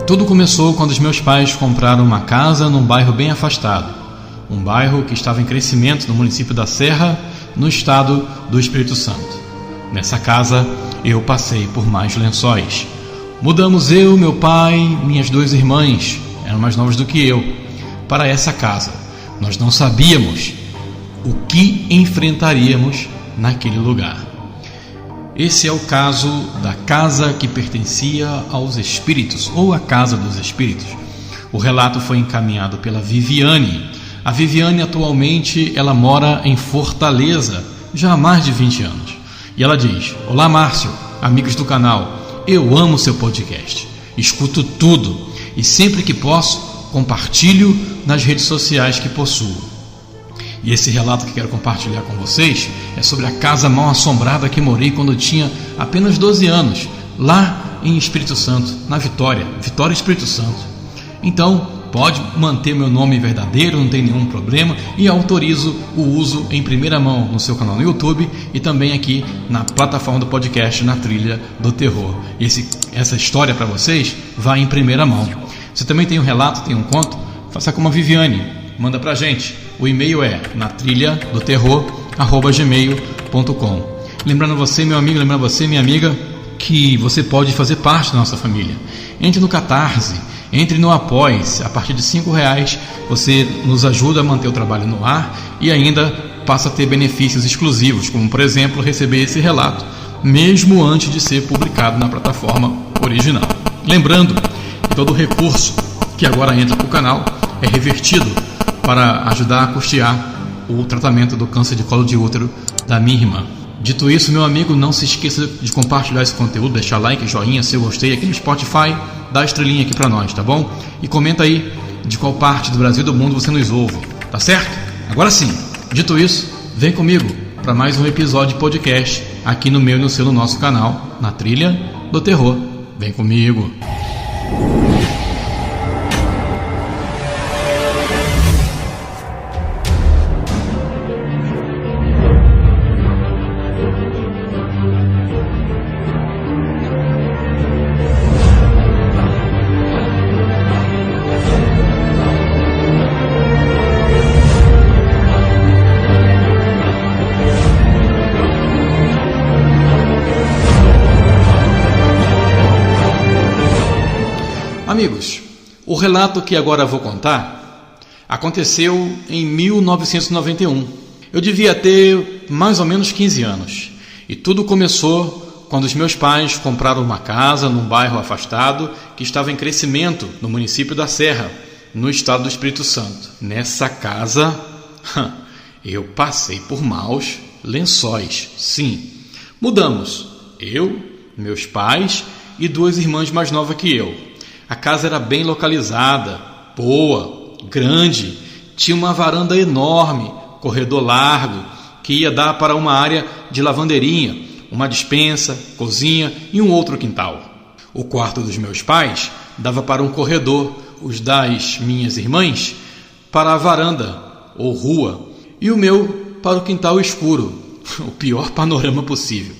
Tudo começou quando os meus pais compraram uma casa num bairro bem afastado. Um bairro que estava em crescimento no município da Serra, no estado do Espírito Santo. Nessa casa, eu passei por mais lençóis. Mudamos eu, meu pai, minhas duas irmãs, eram mais novas do que eu, para essa casa. Nós não sabíamos o que enfrentaríamos naquele lugar. Esse é o caso da casa que pertencia aos espíritos, ou a casa dos espíritos. O relato foi encaminhado pela Viviane. A Viviane atualmente ela mora em Fortaleza, já há mais de 20 anos. E ela diz: olá Márcio, amigos do canal, eu amo seu podcast, escuto tudo e sempre que posso compartilho nas redes sociais que possuo. E esse relato que quero compartilhar com vocês é sobre a casa mal assombrada que morei quando eu tinha apenas 12 anos, lá em Espírito Santo, na Vitória Espírito Santo. Então, pode manter meu nome verdadeiro, não tem nenhum problema, e autorizo o uso em primeira mão no seu canal no YouTube e também aqui na plataforma do podcast Na Trilha do Terror. Essa história para vocês vai em primeira mão. Você também tem um relato, tem um conto? Faça como a Viviane, manda pra gente. O e-mail é natrilhadoterror@gmail.com. Lembrando você, meu amigo, lembrando você, minha amiga, que você pode fazer parte da nossa família. Entre no Catarse, entre no Apoie-se. A partir de R$5 você nos ajuda a manter o trabalho no ar e ainda passa a ter benefícios exclusivos, como por exemplo receber esse relato mesmo antes de ser publicado na plataforma original. Lembrando que todo recurso que agora entra para o canal é revertido para ajudar a custear o tratamento do câncer de colo de útero da minha irmã. Dito isso, meu amigo, não se esqueça de compartilhar esse conteúdo, deixar like, joinha, se eu gostei aqui no Spotify, dá a estrelinha aqui pra nós, tá bom? E comenta aí de qual parte do Brasil e do mundo você nos ouve, tá certo? Agora sim, dito isso, vem comigo para mais um episódio de podcast aqui no meu e no seu, no nosso canal, Na Trilha do Terror. Vem comigo! Amigos, o relato que agora vou contar aconteceu em 1991. Eu devia ter mais ou menos 15 anos. E tudo começou quando os meus pais compraram uma casa num bairro afastado que estava em crescimento no município da Serra, no estado do Espírito Santo. Nessa casa, eu passei por maus lençóis. Sim, mudamos. Eu, meus pais e duas irmãs mais novas que eu. A casa era bem localizada, boa, grande, tinha uma varanda enorme, corredor largo, que ia dar para uma área de lavanderia, uma despensa, cozinha e um outro quintal. O quarto dos meus pais dava para um corredor, os das minhas irmãs para a varanda ou rua e o meu para o quintal escuro, o pior panorama possível.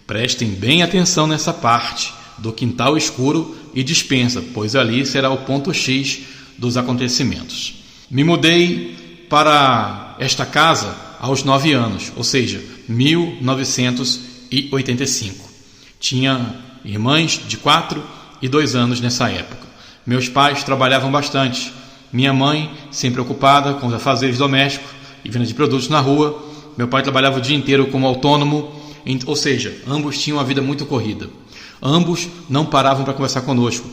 Prestem bem atenção nessa parte do quintal escuro e despensa, pois ali será o ponto X dos acontecimentos. Me mudei para esta casa aos 9 anos, ou seja, 1985. Tinha irmãs de 4 e 2 anos nessa época. Meus pais trabalhavam bastante. Minha mãe, sempre ocupada com os afazeres domésticos e venda de produtos na rua. Meu pai trabalhava o dia inteiro como autônomo, ou seja, ambos tinham uma vida muito corrida. Ambos não paravam para conversar conosco.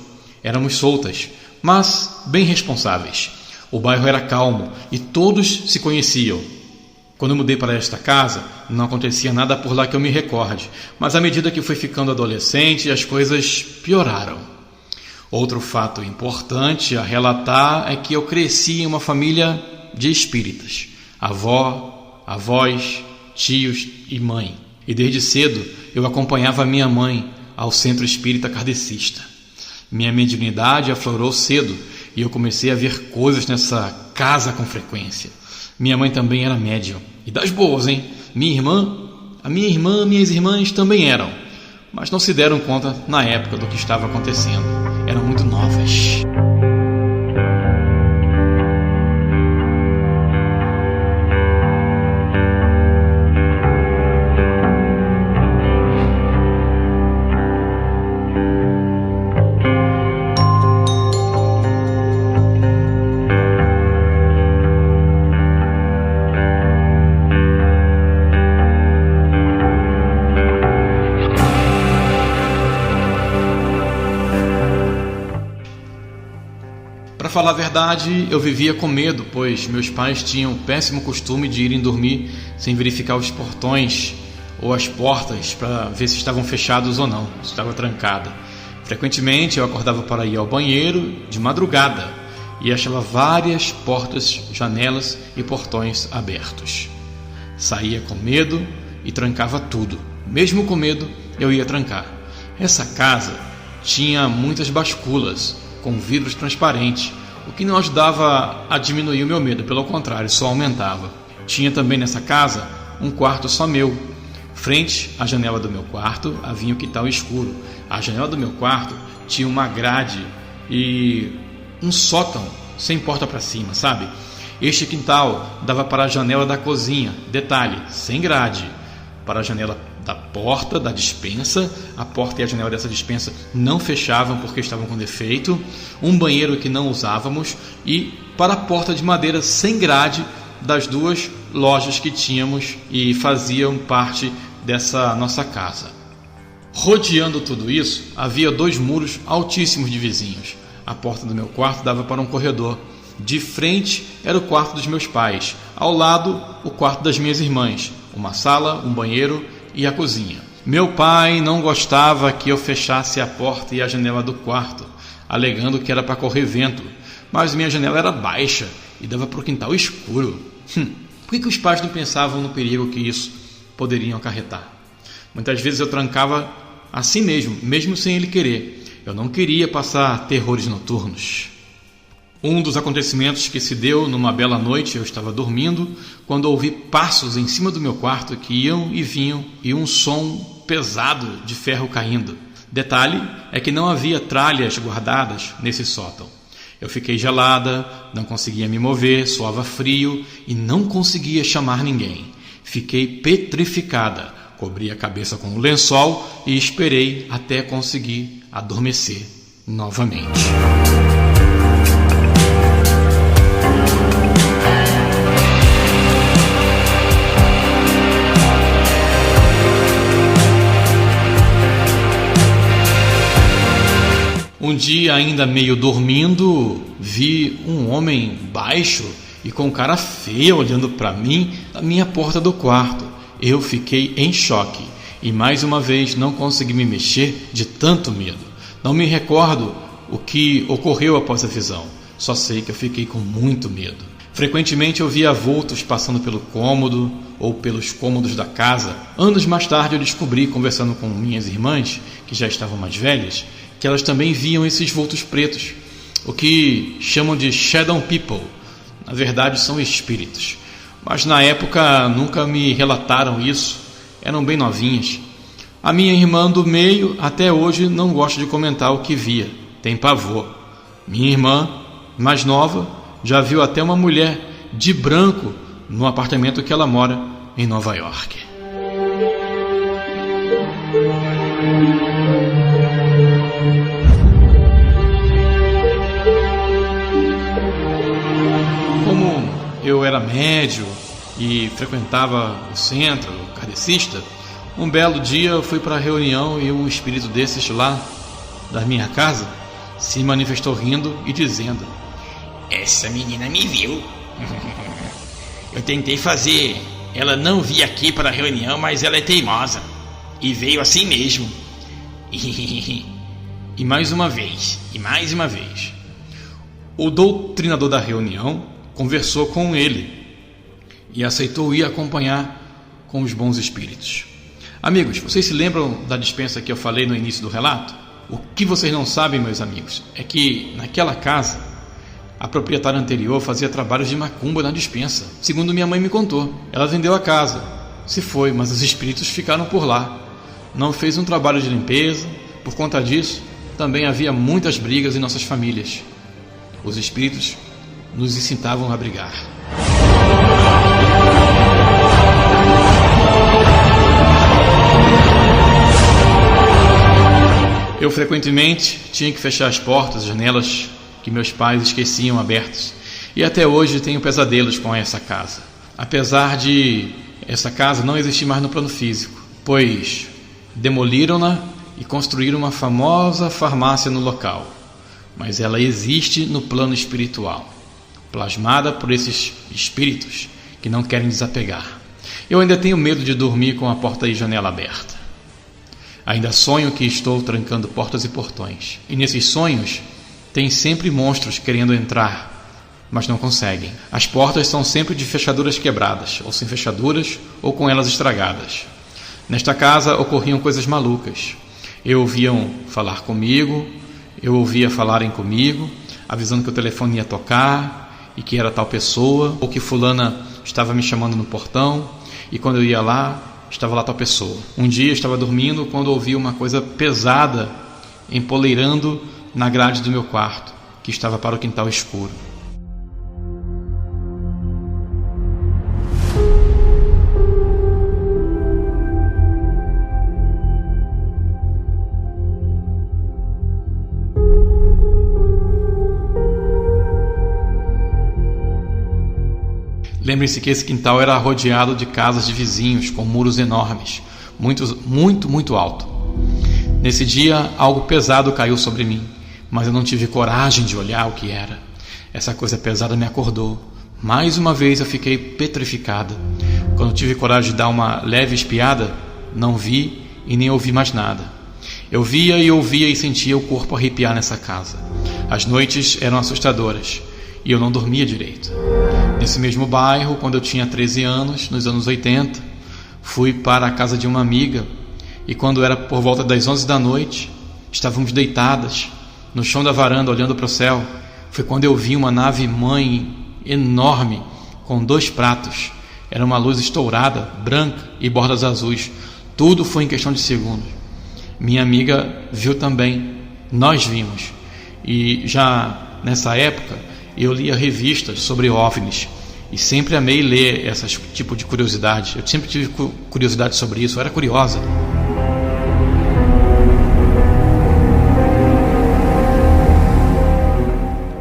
Éramos soltas, mas bem responsáveis. O bairro era calmo e todos se conheciam. Quando eu mudei para esta casa, não acontecia nada por lá que eu me recorde, mas à medida que fui ficando adolescente, as coisas pioraram. Outro fato importante a relatar é que eu cresci em uma família de espíritas. Avó, avós, tios e mãe. E desde cedo eu acompanhava minha mãe ao centro espírita kardecista. Minha mediunidade aflorou cedo e eu comecei a ver coisas nessa casa com frequência. Minha mãe também era médium. E das boas, hein? Minhas irmãs também eram. Mas não se deram conta na época do que estava acontecendo. eram muito novas. Para falar a verdade, eu vivia com medo, pois meus pais tinham o péssimo costume de irem dormir sem verificar os portões ou as portas para ver se estavam fechados ou não, se estava trancada. Frequentemente eu acordava para ir ao banheiro de madrugada e achava várias portas, janelas e portões abertos. Saía com medo e trancava tudo. Mesmo com medo, eu ia trancar. Essa casa tinha muitas basculas com vidros transparentes, o que não ajudava a diminuir o meu medo, pelo contrário, só aumentava. Tinha também nessa casa um quarto só meu. Frente à janela do meu quarto havia um quintal escuro. A janela do meu quarto tinha uma grade e um sótão sem porta para cima, sabe? Este quintal dava para a janela da cozinha, detalhe, sem grade, para a janela da porta da despensa. A porta e a janela dessa despensa não fechavam porque estavam com defeito, um banheiro que não usávamos e para a porta de madeira sem grade das duas lojas que tínhamos e faziam parte dessa nossa casa. Rodeando tudo isso, havia 2 muros altíssimos de vizinhos. A porta do meu quarto dava para um corredor. De frente era o quarto dos meus pais, ao lado o quarto das minhas irmãs, uma sala, um banheiro e a cozinha. Meu pai não gostava que eu fechasse a porta e a janela do quarto, alegando que era para correr vento, mas minha janela era baixa e dava para o quintal escuro. Por que os pais não pensavam no perigo que isso poderia acarretar? Muitas vezes eu trancava assim mesmo sem ele querer. Eu não queria passar terrores noturnos. Um dos acontecimentos que se deu numa bela noite, eu estava dormindo, quando ouvi passos em cima do meu quarto que iam e vinham e um som pesado de ferro caindo. Detalhe é que não havia tralhas guardadas nesse sótão. Eu fiquei gelada, não conseguia me mover, suava frio e não conseguia chamar ninguém. Fiquei petrificada, cobri a cabeça com um lençol e esperei até conseguir adormecer novamente. Um dia, ainda meio dormindo, vi um homem baixo e com cara feia olhando para mim na minha porta do quarto. Eu fiquei em choque e mais uma vez não consegui me mexer de tanto medo. Não me recordo o que ocorreu após a visão, só sei que eu fiquei com muito medo. Frequentemente eu via vultos passando pelo cômodo ou pelos cômodos da casa. Anos mais tarde eu descobri, conversando com minhas irmãs, que já estavam mais velhas, que elas também viam esses vultos pretos, o que chamam de shadow people. Na verdade são espíritos, mas na época nunca me relataram isso, eram bem novinhas. A minha irmã do meio até hoje não gosta de comentar o que via, tem pavor. Minha irmã mais nova já viu até uma mulher de branco no apartamento que ela mora em Nova York. Como eu era médio e frequentava o centro kardecista, um belo dia eu fui para a reunião e um espírito desses lá da minha casa se manifestou rindo e dizendo: "Essa menina me viu. Eu tentei fazer ela não vir aqui para a reunião, mas ela é teimosa e veio assim mesmo." E mais uma vez, o doutrinador da reunião conversou com ele e aceitou ir acompanhar com os bons espíritos. Amigos, vocês se lembram da dispensa que eu falei no início do relato? O que vocês não sabem, meus amigos, é que naquela casa a proprietária anterior fazia trabalhos de macumba na dispensa. Segundo minha mãe me contou, ela vendeu a casa, se foi, mas os espíritos ficaram por lá. Não fez um trabalho de limpeza. Por conta disso, também havia muitas brigas em nossas famílias. Os espíritos nos incitavam a brigar. Eu frequentemente tinha que fechar as portas e janelas que meus pais esqueciam abertas. E até hoje tenho pesadelos com essa casa. Apesar de essa casa não existir mais no plano físico, pois demoliram-na e construíram uma famosa farmácia no local. Mas ela existe no plano espiritual, plasmada por esses espíritos que não querem desapegar. Eu ainda tenho medo de dormir com a porta e janela aberta. Ainda sonho que estou trancando portas e portões. E nesses sonhos tem sempre monstros querendo entrar, mas não conseguem. As portas são sempre de fechaduras quebradas, ou sem fechaduras, ou com elas estragadas. Nesta casa ocorriam coisas malucas. Eu ouviam falar comigo, eu ouvia falarem comigo, avisando que o telefone ia tocar e que era tal pessoa, ou que fulana estava me chamando no portão, e quando eu ia lá, estava lá tal pessoa. Um dia eu estava dormindo quando ouvi uma coisa pesada empoleirando na grade do meu quarto, que estava para o quintal escuro. Lembre-se que esse quintal era rodeado de casas de vizinhos com muros enormes, muito alto. Nesse dia, algo pesado caiu sobre mim, mas eu não tive coragem de olhar o que era. Essa coisa pesada me acordou. Mais uma vez eu fiquei petrificada. Quando tive coragem de dar uma leve espiada, não vi e nem ouvi mais nada. Eu via e ouvia e sentia o corpo arrepiar nessa casa. As noites eram assustadoras e eu não dormia direito. Nesse mesmo bairro, quando eu tinha 13 anos, nos anos 80, fui para a casa de uma amiga e quando era por volta das 11 da noite, estávamos deitadas no chão da varanda olhando para o céu. Foi quando eu vi uma nave-mãe enorme com 2 pratos. Era uma luz estourada, branca e bordas azuis. Tudo foi em questão de segundos. Minha amiga viu também, nós vimos. E já nessa época eu lia revistas sobre OVNIs e sempre amei ler esse tipo de curiosidade. Eu sempre tive curiosidade sobre isso, eu era curiosa.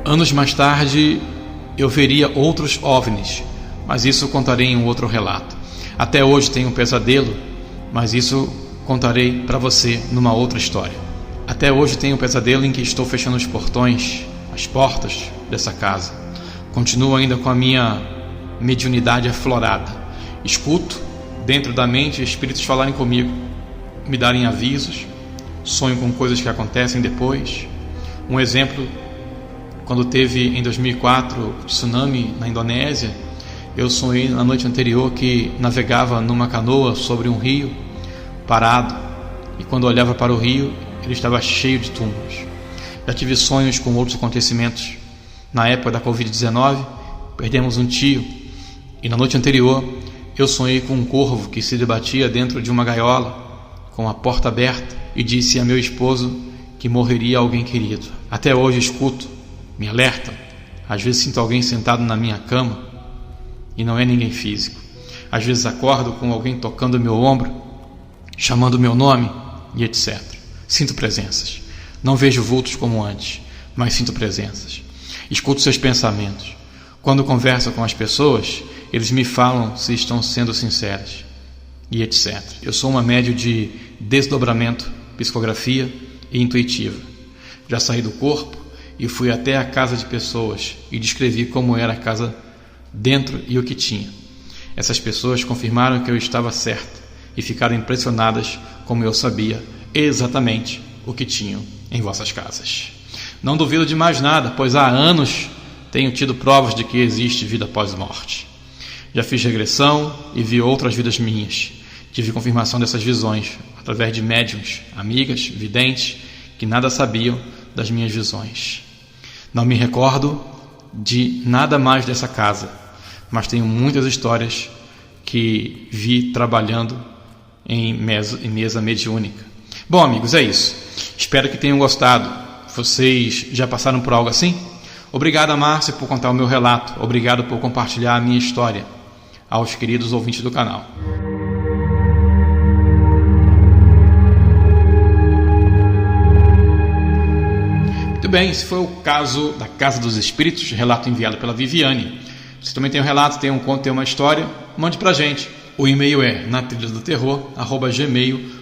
Anos mais tarde eu veria outros OVNIs, mas isso contarei em um outro relato. Até hoje tenho um pesadelo, mas isso contarei para você numa outra história. Até hoje tenho um pesadelo em que estou fechando os portões, as portas dessa casa. Continuo ainda com a minha mediunidade aflorada. Escuto dentro da mente espíritos falarem comigo, me darem avisos, sonho com coisas que acontecem depois. Um exemplo, quando teve em 2004 o tsunami na Indonésia, eu sonhei na noite anterior que navegava numa canoa sobre um rio parado, e quando olhava para o rio ele estava cheio de túmulos. Já tive sonhos com outros acontecimentos. Na época da Covid-19, perdemos um tio, e na noite anterior eu sonhei com um corvo que se debatia dentro de uma gaiola, com a porta aberta, e disse a meu esposo que morreria alguém querido. Até hoje escuto, me alertam. Às vezes sinto alguém sentado na minha cama, e não é ninguém físico. Às vezes acordo com alguém tocando meu ombro, chamando meu nome, e etc. Sinto presenças. Não vejo vultos como antes, mas sinto presenças. Escuto seus pensamentos. Quando converso com as pessoas, eles me falam se estão sendo sinceras, e etc. Eu sou uma médium de desdobramento, psicografia e intuitiva. Já saí do corpo e fui até a casa de pessoas e descrevi como era a casa dentro e o que tinha. Essas pessoas confirmaram que eu estava certa e ficaram impressionadas como eu sabia exatamente o que tinham em vossas casas. Não duvido de mais nada, pois há anos tenho tido provas de que existe vida após morte. Já fiz regressão e vi outras vidas minhas. Tive confirmação dessas visões através de médiuns, amigas, videntes, que nada sabiam das minhas visões. Não me recordo de nada mais dessa casa, mas tenho muitas histórias que vi trabalhando em mesa mediúnica. Bom, amigos, é isso. Espero que tenham gostado. Vocês já passaram por algo assim? Obrigado a Márcia por contar o meu relato. Obrigado por compartilhar a minha história. Aos queridos ouvintes do canal. Muito bem, esse foi o caso da Casa dos Espíritos, relato enviado pela Viviane. Se também tem um relato, tem um conto, tem uma história, mande pra gente. O e-mail é natrilhadoterror@gmail.com.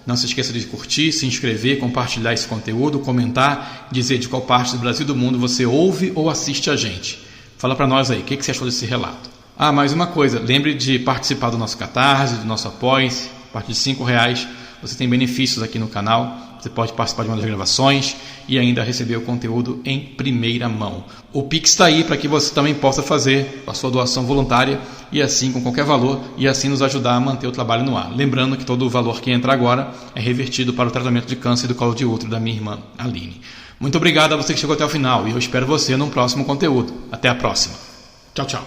Não se esqueça de curtir, se inscrever, compartilhar esse conteúdo, comentar, dizer de qual parte do Brasil e do mundo você ouve ou assiste a gente. Fala pra nós aí, o que você achou desse relato? Ah, mais uma coisa, lembre de participar do nosso Catarse, do nosso Apoia-se. A partir de R$5 você tem benefícios aqui no canal. Você pode participar de uma das gravações e ainda receber o conteúdo em primeira mão. O Pix está aí para que você também possa fazer a sua doação voluntária e assim com qualquer valor e assim nos ajudar a manter o trabalho no ar. Lembrando que todo o valor que entra agora é revertido para o tratamento de câncer do colo de útero da minha irmã Aline. Muito obrigado a você que chegou até o final e eu espero você num próximo conteúdo. Até a próxima. Tchau, tchau.